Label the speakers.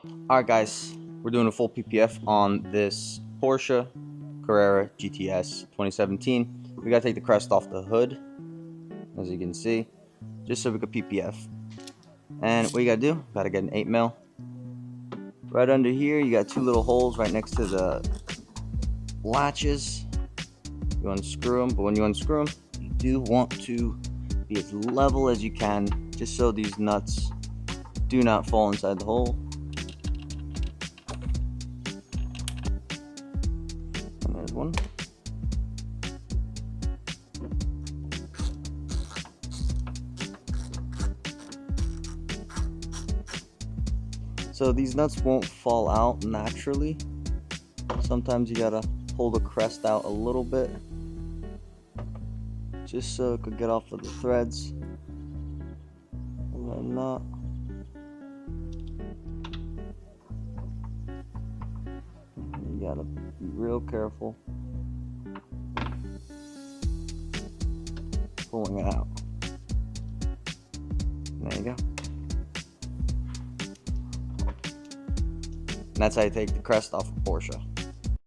Speaker 1: Alright guys, we're doing a full PPF on this Porsche Carrera GTS 2017. We gotta take the crest off the hood, as you can see, just so we could PPF. And what you gotta do, gotta get an 8mm. Right under here, you got two little holes right next to the latches. You unscrew them, but when you unscrew them, you do want to be as level as you can, just so these nuts do not fall inside the hole. And there's one. So these nuts won't fall out naturally. Sometimes you gotta pull the crest out a little bit, just so it could get off of the threads. And then not. You gotta be real careful pulling it out. There you go. And that's how you take the crest off of Porsche.